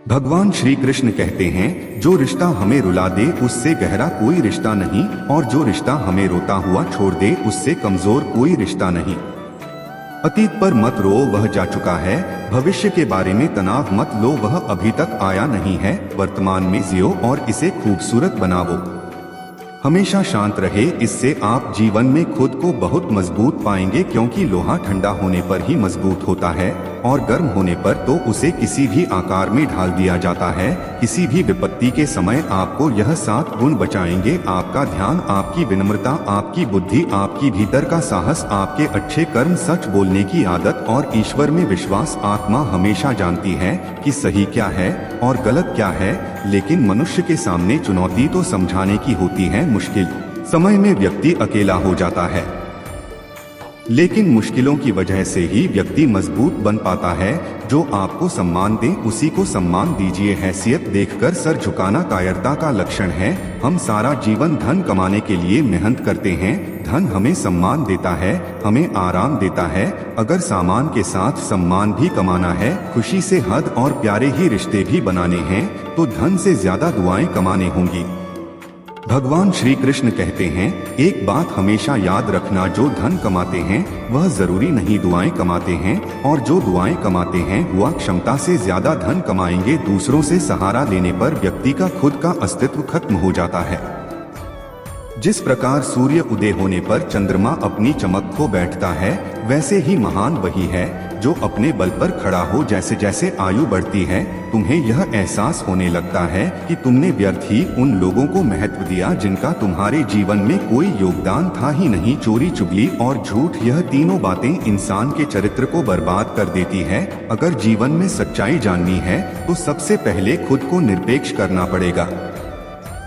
भगवान श्री कृष्ण कहते हैं, जो रिश्ता हमें रुला दे उससे गहरा कोई रिश्ता नहीं, और जो रिश्ता हमें रोता हुआ छोड़ दे उससे कमजोर कोई रिश्ता नहीं। अतीत पर मत रो, वह जा चुका है। भविष्य के बारे में तनाव मत लो, वह अभी तक आया नहीं है। वर्तमान में जियो और इसे खूबसूरत बनाओ। हमेशा शांत रहे, इससे आप जीवन में खुद को बहुत मजबूत पाएंगे, क्योंकि लोहा ठंडा होने पर ही मजबूत होता है और गर्म होने पर तो उसे किसी भी आकार में ढाल दिया जाता है। किसी भी विपत्ति के समय आपको यह 7 गुण बचाएंगे: आपका ध्यान, आपकी विनम्रता, आपकी बुद्धि, आपकी भीतर का साहस, आपके अच्छे कर्म, सच बोलने की आदत और ईश्वर में विश्वास। आत्मा हमेशा जानती है कि सही क्या है और गलत क्या है, लेकिन मनुष्य के सामने चुनौती तो समझाने की होती है। मुश्किल समय में व्यक्ति अकेला हो जाता है, लेकिन मुश्किलों की वजह से ही व्यक्ति मजबूत बन पाता है। जो आपको सम्मान दे उसी को सम्मान दीजिए। हैसियत देखकर सर झुकाना कायरता का लक्षण है। हम सारा जीवन धन कमाने के लिए मेहनत करते हैं। धन हमें सम्मान देता है, हमें आराम देता है। अगर सामान के साथ सम्मान भी कमाना है, खुशी से हद और प्यारे ही रिश्ते भी बनाने हैं, तो धन से ज्यादा दुआएं कमाने होंगी। भगवान श्री कृष्ण कहते हैं, एक बात हमेशा याद रखना, जो धन कमाते हैं वह जरूरी नहीं दुआएं कमाते हैं, और जो दुआएं कमाते हैं वह क्षमता से ज्यादा धन कमाएंगे। दूसरों से सहारा लेने पर व्यक्ति का खुद का अस्तित्व खत्म हो जाता है। जिस प्रकार सूर्य उदय होने पर चंद्रमा अपनी चमक खो बैठता है, वैसे ही महान वही है जो अपने बल पर खड़ा हो। जैसे जैसे आयु बढ़ती है, तुम्हें यह एहसास होने लगता है कि तुमने व्यर्थ ही उन लोगों को महत्व दिया जिनका तुम्हारे जीवन में कोई योगदान था ही नहीं। चोरी, चुगली और झूठ, यह तीनों बातें इंसान के चरित्र को बर्बाद कर देती है। अगर जीवन में सच्चाई जाननी है तो सबसे पहले खुद को निरपेक्ष करना पड़ेगा।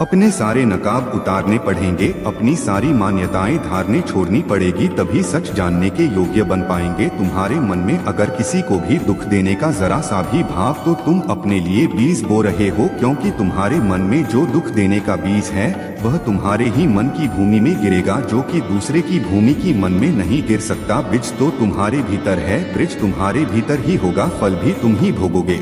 अपने सारे नकाब उतारने पड़ेंगे, अपनी सारी मान्यताएं धारने छोड़नी पड़ेगी, तभी सच जानने के योग्य बन पाएंगे। तुम्हारे मन में अगर किसी को भी दुख देने का जरा सा भी भाव, तो तुम अपने लिए बीज बो रहे हो, क्योंकि तुम्हारे मन में जो दुख देने का बीज है वह तुम्हारे ही मन की भूमि में गिरेगा, जो कि दूसरे की भूमि की मन में नहीं गिर सकता। बीज तो तुम्हारे भीतर है, वृक्ष तुम्हारे भीतर ही होगा, फल भी तुम ही भोगोगे।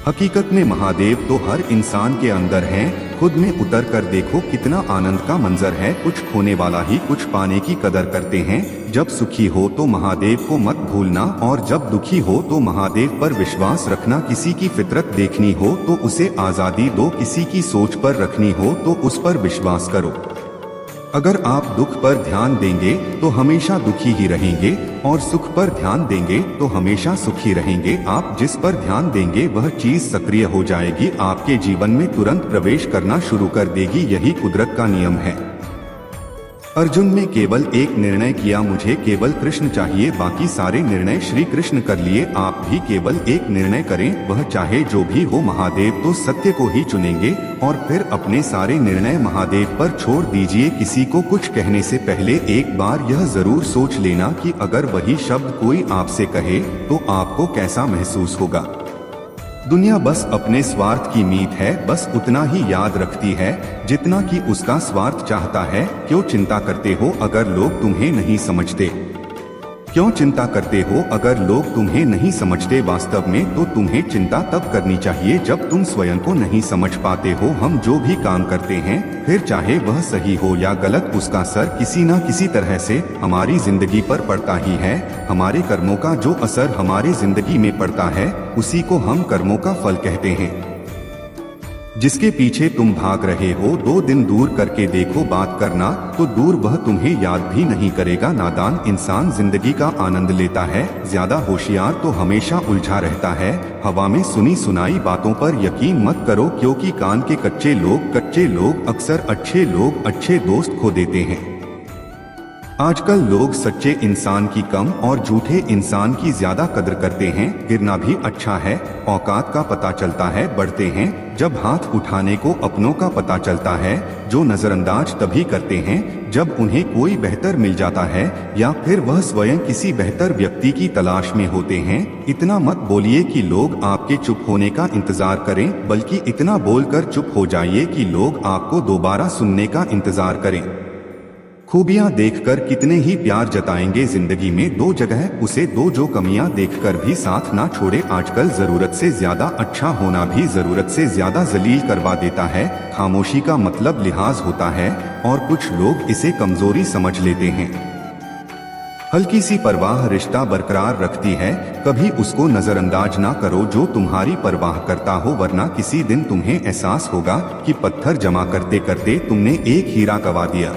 हकीकत में महादेव तो हर इंसान के अंदर हैं। खुद में उतर कर देखो कितना आनंद का मंजर है। कुछ खोने वाला ही कुछ पाने की कदर करते हैं। जब सुखी हो तो महादेव को मत भूलना, और जब दुखी हो तो महादेव पर विश्वास रखना। किसी की फितरत देखनी हो तो उसे आजादी दो, किसी की सोच पर रखनी हो तो उस पर विश्वास करो। अगर आप दुख पर ध्यान देंगे तो हमेशा दुखी ही रहेंगे, और सुख पर ध्यान देंगे तो हमेशा सुखी रहेंगे। आप जिस पर ध्यान देंगे वह चीज सक्रिय हो जाएगी, आपके जीवन में तुरंत प्रवेश करना शुरू कर देगी। यही कुदरत का नियम है। अर्जुन ने केवल एक निर्णय किया, मुझे केवल कृष्ण चाहिए, बाकी सारे निर्णय श्री कृष्ण कर लिए। आप भी केवल एक निर्णय करें, वह चाहे जो भी हो। महादेव तो सत्य को ही चुनेंगे, और फिर अपने सारे निर्णय महादेव पर छोड़ दीजिए। किसी को कुछ कहने से पहले एक बार यह जरूर सोच लेना कि अगर वही शब्द कोई आपसे कहे तो आपको कैसा महसूस होगा। दुनिया बस अपने स्वार्थ की मीत है, बस उतना ही याद रखती है जितना कि उसका स्वार्थ चाहता है। क्यों चिंता करते हो अगर लोग तुम्हें नहीं समझते? क्यों चिंता करते हो अगर लोग तुम्हें नहीं समझते? वास्तव में तो तुम्हें चिंता तब करनी चाहिए जब तुम स्वयं को नहीं समझ पाते हो। हम जो भी काम करते हैं, फिर चाहे वह सही हो या गलत, उसका असर किसी न किसी तरह से हमारी जिंदगी पर पड़ता ही है। हमारे कर्मों का जो असर हमारे जिंदगी में पड़ता है, उसी को हम कर्मों का फल कहते हैं। जिसके पीछे तुम भाग रहे हो, 2 दिन दूर करके देखो बात करना, तो दूर वह तुम्हें याद भी नहीं करेगा। नादान इंसान जिंदगी का आनंद लेता है, ज्यादा होशियार तो हमेशा उलझा रहता है। हवा में सुनी सुनाई बातों पर यकीन मत करो, क्योंकि कान के कच्चे लोग अक्सर अच्छे लोग, अच्छे दोस्त खो देते हैं। आजकल लोग सच्चे इंसान की कम और झूठे इंसान की ज्यादा कदर करते हैं। गिरना भी अच्छा है, औकात का पता चलता है। बढ़ते हैं जब हाथ उठाने को अपनों का पता चलता है। जो नजरअंदाज तभी करते हैं जब उन्हें कोई बेहतर मिल जाता है, या फिर वह स्वयं किसी बेहतर व्यक्ति की तलाश में होते हैं। इतना मत बोलिए कि लोग आपके चुप होने का इंतजार करें, बल्कि इतना बोलकर चुप हो जाइए कि लोग आपको दोबारा सुनने का इंतजार करें। खूबियां देखकर कितने ही प्यार जताएंगे जिंदगी में दो जगह उसे दो, जो कमियां देखकर भी साथ ना छोड़े। आजकल जरूरत से ज्यादा अच्छा होना भी जरूरत से ज्यादा जलील करवा देता है। खामोशी का मतलब लिहाज होता है और कुछ लोग इसे कमजोरी समझ लेते हैं। हल्की सी परवाह रिश्ता बरकरार रखती है, कभी उसको नजरअंदाज ना करो जो तुम्हारी परवाह करता हो, वरना किसी दिन तुम्हें एहसास होगा कि पत्थर जमा करते करते तुमने एक हीरा गंवा दिया।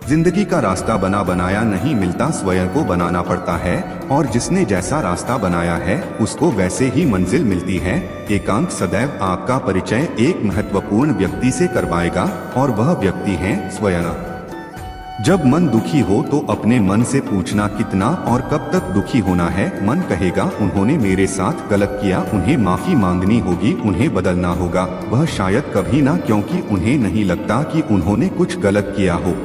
जिंदगी का रास्ता बना बनाया नहीं मिलता, स्वयं को बनाना पड़ता है और जिसने जैसा रास्ता बनाया है उसको वैसे ही मंजिल मिलती है। एकांत सदैव आपका परिचय एक महत्वपूर्ण व्यक्ति से करवाएगा और वह व्यक्ति है स्वयं। जब मन दुखी हो तो अपने मन से पूछना कितना और कब तक दुखी होना है। मन कहेगा उन्होंने मेरे साथ गलत किया, उन्हें माफी मांगनी होगी, उन्हें बदलना होगा। वह शायद कभी ना, क्योंकि उन्हें नहीं लगता कि उन्होंने कुछ गलत किया हो।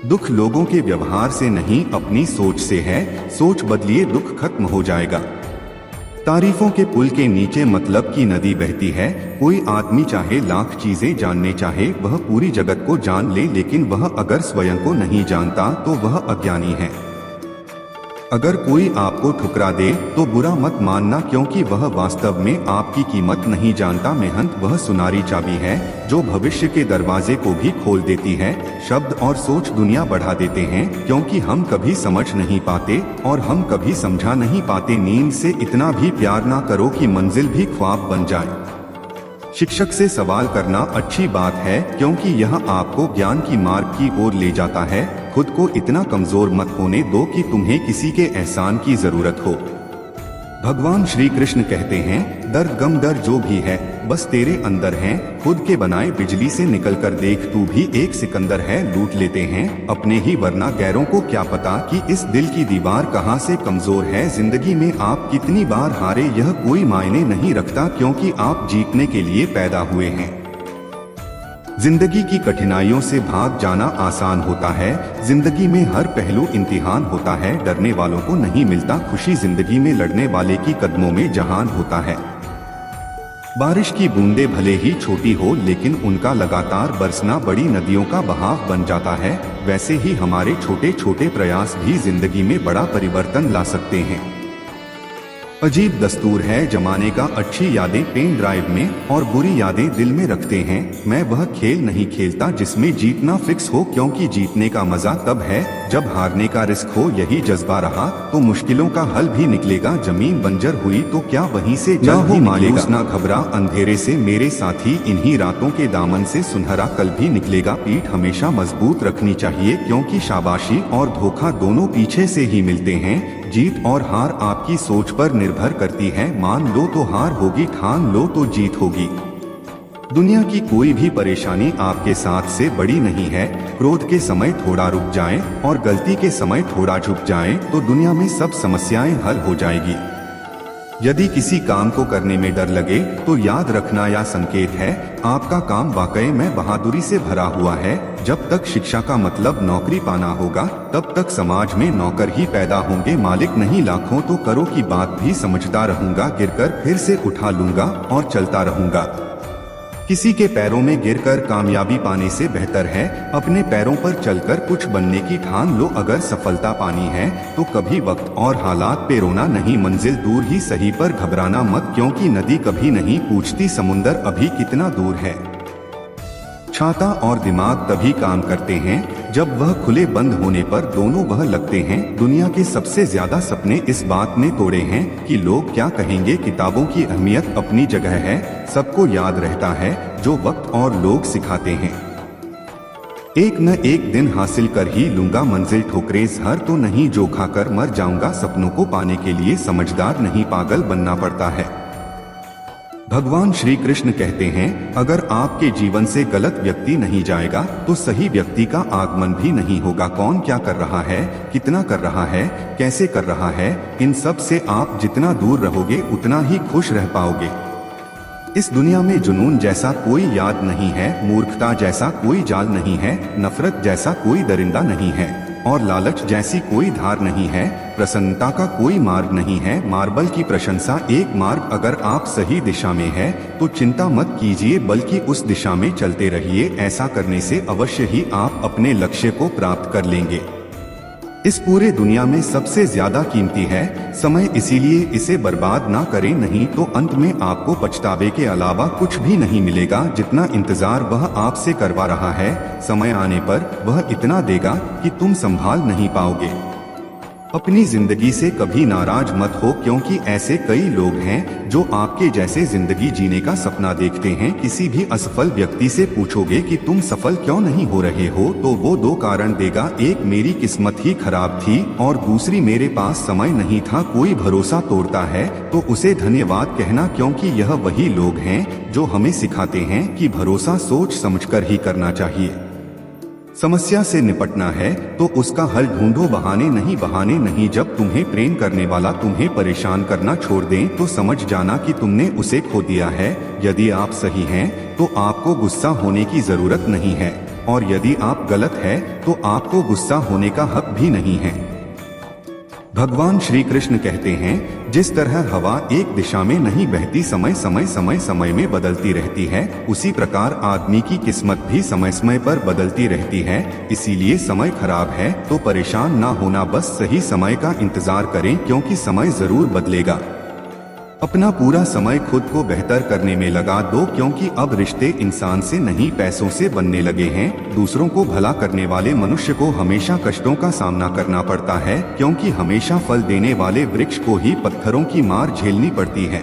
दुख लोगों के व्यवहार से नहीं अपनी सोच से है। सोच बदलिए, दुख खत्म हो जाएगा। तारीफों के पुल के नीचे मतलब की नदी बहती है। कोई आदमी चाहे लाख चीजें जानने चाहे, वह पूरी जगत को जान ले, लेकिन वह अगर स्वयं को नहीं जानता तो वह अज्ञानी है। अगर कोई आपको ठुकरा दे तो बुरा मत मानना, क्योंकि वह वास्तव में आपकी कीमत नहीं जानता। मेहनत वह सुनारी चाबी है जो भविष्य के दरवाजे को भी खोल देती है। शब्द और सोच दुनिया बढ़ा देते हैं, क्योंकि हम कभी समझ नहीं पाते और हम कभी समझा नहीं पाते। नींद से इतना भी प्यार ना करो कि मंजिल भी ख्वाब बन जाए। शिक्षक से सवाल करना अच्छी बात है, क्योंकि यह आपको ज्ञान की मार्ग की ओर ले जाता है। खुद को इतना कमजोर मत होने दो कि तुम्हें किसी के एहसान की जरूरत हो। भगवान श्री कृष्ण कहते हैं, दर्द गम डर जो भी है बस तेरे अंदर है। खुद के बनाए बिजली से निकलकर देख, तू भी एक सिकंदर है। लूट लेते हैं अपने ही, वरना गैरों को क्या पता कि इस दिल की दीवार कहाँ से कमजोर है। जिंदगी में आप कितनी बार हारे यह कोई मायने नहीं रखता, क्योंकि आप जीतने के लिए पैदा हुए हैं। जिंदगी की कठिनाइयों से भाग जाना आसान होता है। जिंदगी में हर पहलू इम्तिहान होता है। डरने वालों को नहीं मिलता खुशी, जिंदगी में लड़ने वाले की कदमों में जहान होता है। बारिश की बूंदें भले ही छोटी हो, लेकिन उनका लगातार बरसना बड़ी नदियों का बहाव बन जाता है। वैसे ही हमारे छोटे छोटे प्रयास भी जिंदगी में बड़ा परिवर्तन ला सकते हैं। अजीब दस्तूर है जमाने का, अच्छी यादें पेन ड्राइव में और बुरी यादें दिल में रखते हैं। मैं वह खेल नहीं खेलता जिसमें जीतना फिक्स हो, क्योंकि जीतने का मजा तब है जब हारने का रिस्क हो। यही जज्बा रहा तो मुश्किलों का हल भी निकलेगा। जमीन बंजर हुई तो क्या वहीं से जल ही निकलेगा। ना घबरा अंधेरे से मेरे साथी, इन्हीं रातों के दामन से सुनहरा कल भी निकलेगा। पीठ हमेशा मजबूत रखनी चाहिए, क्योंकि शाबाशी और धोखा दोनों पीछे से ही मिलते हैं। जीत और हार आपकी सोच पर निर्भर करती है। मान लो तो हार होगी, ठान लो तो जीत होगी। दुनिया की कोई भी परेशानी आपके साथ से बड़ी नहीं है। क्रोध के समय थोड़ा रुक जाएं और गलती के समय थोड़ा झुक जाएं तो दुनिया में सब समस्याएं हल हो जाएगी। यदि किसी काम को करने में डर लगे तो याद रखना यह संकेत है आपका काम वाकई में बहादुरी से भरा हुआ है। जब तक शिक्षा का मतलब नौकरी पाना होगा, तब तक समाज में नौकर ही पैदा होंगे। मालिक नहीं लाखों तो करो की बात भी समझता रहूंगा। गिरकर फिर से उठा लूंगा और चलता रहूंगा। किसी के पैरों में गिरकर कामयाबी पाने से बेहतर है अपने पैरों पर चलकर कुछ बनने की ठान लो। अगर सफलता पानी है तो कभी वक्त और हालात पे रोना नहीं, मंजिल दूर ही सही पर घबराना मत, क्योंकि नदी कभी नहीं पूछती समुंदर अभी कितना दूर है। छाता और दिमाग तभी काम करते हैं जब वह खुले बंद होने पर दोनों वह लगते हैं। दुनिया के सबसे ज्यादा सपने इस बात ने तोड़े हैं कि लोग क्या कहेंगे। किताबों की अहमियत अपनी जगह है, सबको याद रहता है जो वक्त और लोग सिखाते हैं। एक न एक दिन हासिल कर ही लूंगा मंजिल, ठोकरें हर तो नहीं जो खाकर मर जाऊंगा। सपनों को पाने के लिए समझदार नहीं पागल बनना पड़ता है। भगवान श्री कृष्ण कहते हैं अगर आपके जीवन से गलत व्यक्ति नहीं जाएगा तो सही व्यक्ति का आगमन भी नहीं होगा। कौन क्या कर रहा है, कितना कर रहा है, कैसे कर रहा है, इन सब से आप जितना दूर रहोगे उतना ही खुश रह पाओगे। इस दुनिया में जुनून जैसा कोई याद नहीं है, मूर्खता जैसा कोई जाल नहीं है, नफरत जैसा कोई दरिंदा नहीं है और लालच जैसी कोई धार नहीं है। प्रसन्नता का कोई मार्ग नहीं है, मार्बल की प्रशंसा एक मार्ग। अगर आप सही दिशा में है तो चिंता मत कीजिए, बल्कि उस दिशा में चलते रहिए। ऐसा करने से अवश्य ही आप अपने लक्ष्य को प्राप्त कर लेंगे। इस पूरे दुनिया में सबसे ज्यादा कीमती है समय, इसीलिए इसे बर्बाद ना करें, नहीं तो अंत में आपको पछतावे के अलावा कुछ भी नहीं मिलेगा। जितना इंतजार वह आपसे करवा रहा है, समय आने पर वह इतना देगा कि तुम संभाल नहीं पाओगे। अपनी जिंदगी से कभी नाराज मत हो, क्योंकि ऐसे कई लोग हैं जो आपके जैसे जिंदगी जीने का सपना देखते हैं। किसी भी असफल व्यक्ति से पूछोगे कि तुम सफल क्यों नहीं हो रहे हो, तो वो दो कारण देगा, एक मेरी किस्मत ही खराब थी और दूसरी मेरे पास समय नहीं था। कोई भरोसा तोड़ता है तो उसे धन्यवाद कहना, क्योंकि यह वही लोग हैं जो हमें सिखाते हैं कि भरोसा सोच समझकर ही करना चाहिए। समस्या से निपटना है तो उसका हल ढूंढो, बहाने नहीं। जब तुम्हें प्रेम करने वाला तुम्हें परेशान करना छोड़ दे तो समझ जाना कि तुमने उसे खो दिया है। यदि आप सही हैं तो आपको गुस्सा होने की जरूरत नहीं है, और यदि आप गलत है तो आपको गुस्सा होने का हक भी नहीं है। भगवान श्री कृष्ण कहते हैं, जिस तरह हवा एक दिशा में नहीं बहती, समय में बदलती रहती है, उसी प्रकार आदमी की किस्मत भी समय समय पर बदलती रहती है। इसीलिए समय खराब है तो परेशान ना होना, बस सही समय का इंतजार करें, क्योंकि समय जरूर बदलेगा। अपना पूरा समय खुद को बेहतर करने में लगा दो, क्योंकि अब रिश्ते इंसान से नहीं पैसों से बनने लगे हैं। दूसरों को भला करने वाले मनुष्य को हमेशा कष्टों का सामना करना पड़ता है, क्योंकि हमेशा फल देने वाले वृक्ष को ही पत्थरों की मार झेलनी पड़ती है।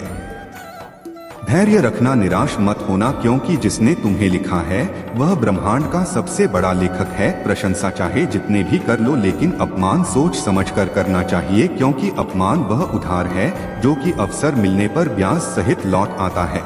धैर्य रखना, निराश मत होना, क्योंकि जिसने तुम्हें लिखा है वह ब्रह्मांड का सबसे बड़ा लेखक है। प्रशंसा चाहे जितने भी कर लो, लेकिन अपमान सोच समझकर करना चाहिए, क्योंकि अपमान वह उधार है जो कि अवसर मिलने पर ब्याज सहित लौट आता है।